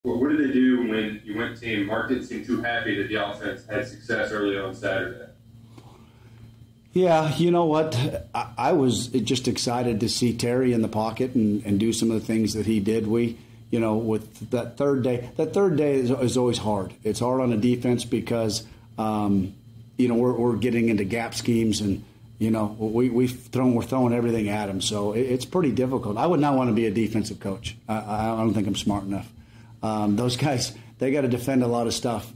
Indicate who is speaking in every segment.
Speaker 1: Well, what did they do when you went team? Mark didn't seem too happy that the offense had success early on Saturday.
Speaker 2: Yeah, you know what? I was just excited to see Terry in the pocket and do some of the things that he did. With that third day is always hard. It's hard on the defense because, we're getting into gap schemes and, we're throwing everything at them. So it's pretty difficult. I would not want to be a defensive coach. I don't think I'm smart enough. Those guys, they got to defend a lot of stuff.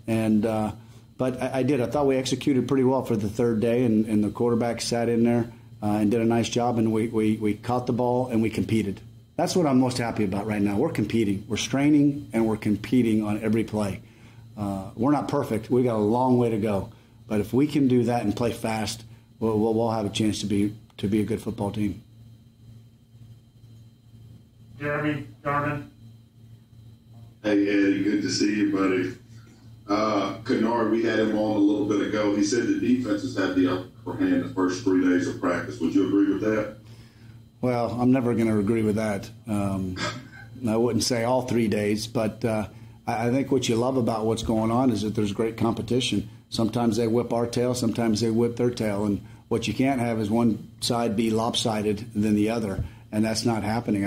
Speaker 2: But I did. I thought we executed pretty well for the third day, and the quarterback sat in there and did a nice job, and we caught the ball and we competed. That's what I'm most happy about right now. We're competing. We're straining, and we're competing on every play. We're not perfect. We got a long way to go. But if we can do that and play fast, we'll have a chance to be a good football team.
Speaker 3: Jeremy, Garmin.
Speaker 4: Hey, Eddie, good to see you, buddy. Kennard, we had him on a little bit ago. He said the defenses had the upper hand the first 3 days of practice. Would you agree with that?
Speaker 2: Well, I'm never going to agree with that. I wouldn't say all 3 days, but I think what you love about what's going on is that there's great competition. Sometimes they whip our tail, sometimes they whip their tail, and what you can't have is one side be lopsided than the other, and that's not happening.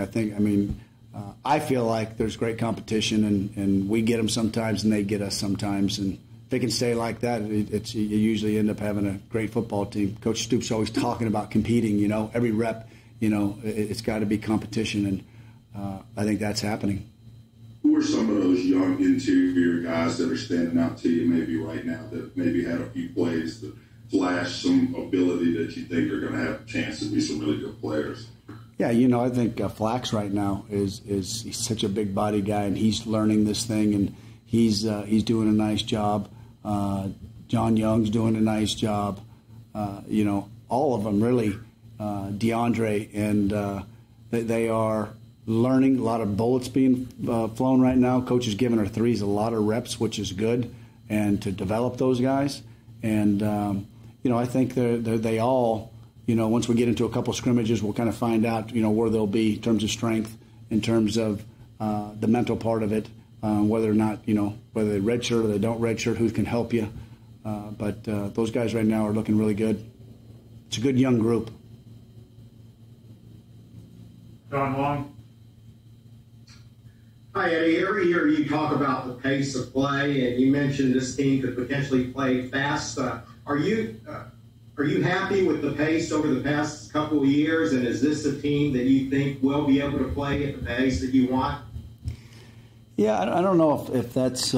Speaker 2: I feel like there's great competition, and we get them sometimes, and they get us sometimes. And if they can stay like that, you usually end up having a great football team. Coach Stoops always talking about competing. Every rep, it's got to be competition, and I think that's happening.
Speaker 4: Who are some of those young interior guys that are standing out to you maybe right now that maybe had a few plays that flash some ability that you think are going to have a chance to be some really good players?
Speaker 2: Yeah, I think Flax right now he's such a big body guy, and he's learning this thing, and he's doing a nice job. John Young's doing a nice job. All of them really, DeAndre, and they are learning. A lot of bullets being flown right now. Coach is giving our threes a lot of reps, which is good, and to develop those guys. And I think they all. Once we get into a couple scrimmages, we'll kind of find out, where they'll be in terms of strength, in terms of the mental part of it, whether or not, whether they redshirt or they don't redshirt, who can help you. But those guys right now are looking really good. It's a good young group.
Speaker 3: John Long.
Speaker 5: Hi, Eddie. Every year you talk about the pace of play, and you mentioned this team could potentially play fast. Are you happy with the pace over the past couple of years, and is this a team that you think will be able to play at the pace that you want?
Speaker 2: Yeah, I don't know if that's,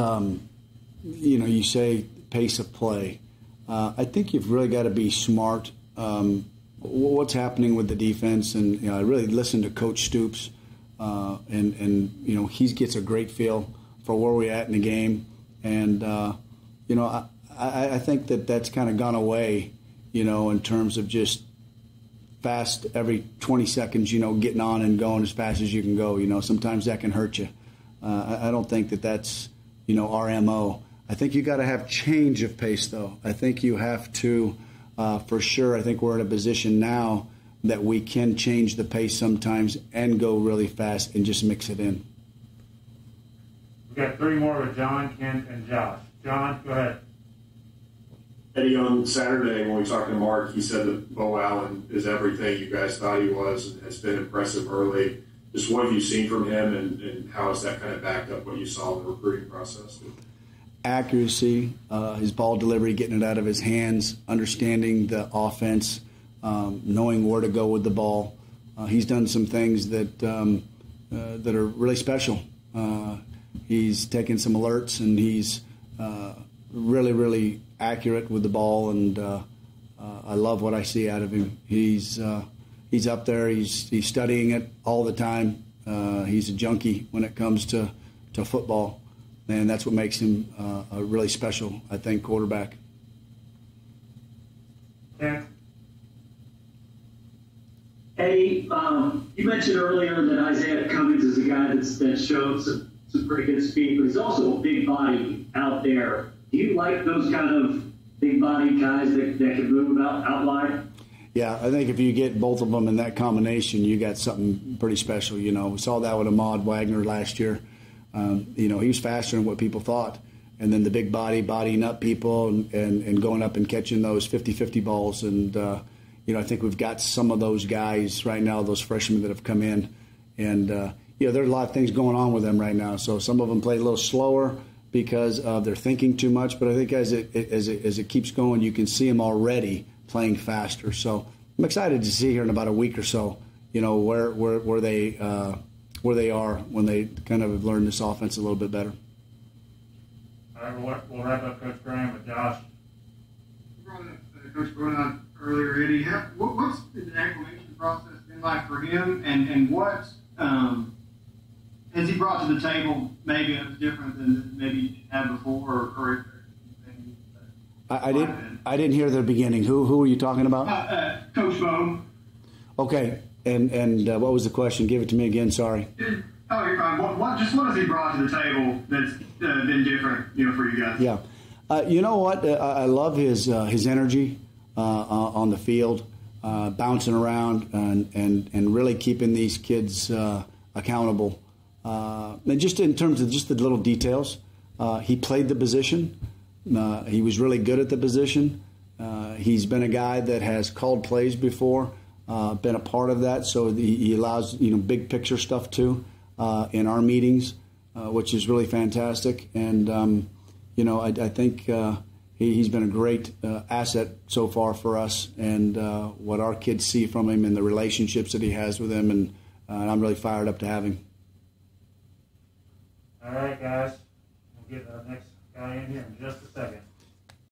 Speaker 2: you say pace of play. I think you've really got to be smart. What's happening with the defense, and I really listened to Coach Stoops, and he gets a great feel for where we're at in the game, and I think that's kind of gone away. In terms of just fast every 20 seconds, getting on and going as fast as you can go. Sometimes that can hurt you. I don't think that's, our MO. I think you got to have change of pace, though. I think you have to, for sure, I think we're in a position now that we can change the pace sometimes and go really fast and just mix it in.
Speaker 3: We've got 3 more with John, Kent, and Josh. John, go ahead.
Speaker 6: Eddie, on Saturday when we talked to Mark, he said that Bo Allen is everything you guys thought he was and has been impressive early. Just what have you seen from him, and how has that kind of backed up what you saw in the recruiting process?
Speaker 2: Accuracy, his ball delivery, getting it out of his hands, understanding the offense, knowing where to go with the ball. He's done some things that are really special. He's taken some alerts, and he's really, really accurate with the ball, and I love what I see out of him. He's up there. He's studying it all the time. He's a junkie when it comes to football, and that's what makes him a really special, I think, quarterback.
Speaker 3: Kent.
Speaker 7: Eddie, you mentioned earlier that Isaiah Cummings is a guy that showed some pretty good speed, but he's also a big body out there. Do you like those kind of big-bodied guys that can move out wide?
Speaker 2: Yeah, I think if you get both of them in that combination, you got something pretty special. We saw that with Ahmad Wagner last year. He was faster than what people thought. And then the big body, bodying up people and going up and catching those 50-50 balls. And, I think we've got some of those guys right now, those freshmen that have come in. And, there's a lot of things going on with them right now. So some of them play a little slower because they're thinking too much. But I think as it keeps going, you can see them already playing faster. So I'm excited to see here in about a week or so, where they are when they kind of have learned this offense a little bit better.
Speaker 3: All right, we'll wrap up Coach Gran with Josh.
Speaker 8: You brought up Coach Gran earlier, Eddie. What's the acclimation process been like for him, and what has he brought to the table? Maybe it was different than maybe you had before, or
Speaker 2: I didn't hear the beginning. Who were you talking about?
Speaker 8: Coach Bo.
Speaker 2: Okay, and what was the question? Give it to me again. Sorry.
Speaker 8: Oh, you're fine. What has he brought to the table that's been different, for you guys?
Speaker 2: Yeah, you know what? I love his energy on the field, bouncing around and really keeping these kids accountable. And just in terms of just the little details, he played the position. He was really good at the position. He's been a guy that has called plays before, been a part of that. So he allows big picture stuff too in our meetings, which is really fantastic. And I think he's been a great asset so far for us, and what our kids see from him and the relationships that he has with them, and I'm really fired up to have him.
Speaker 3: All right, guys, we'll get our next guy in here in just a second.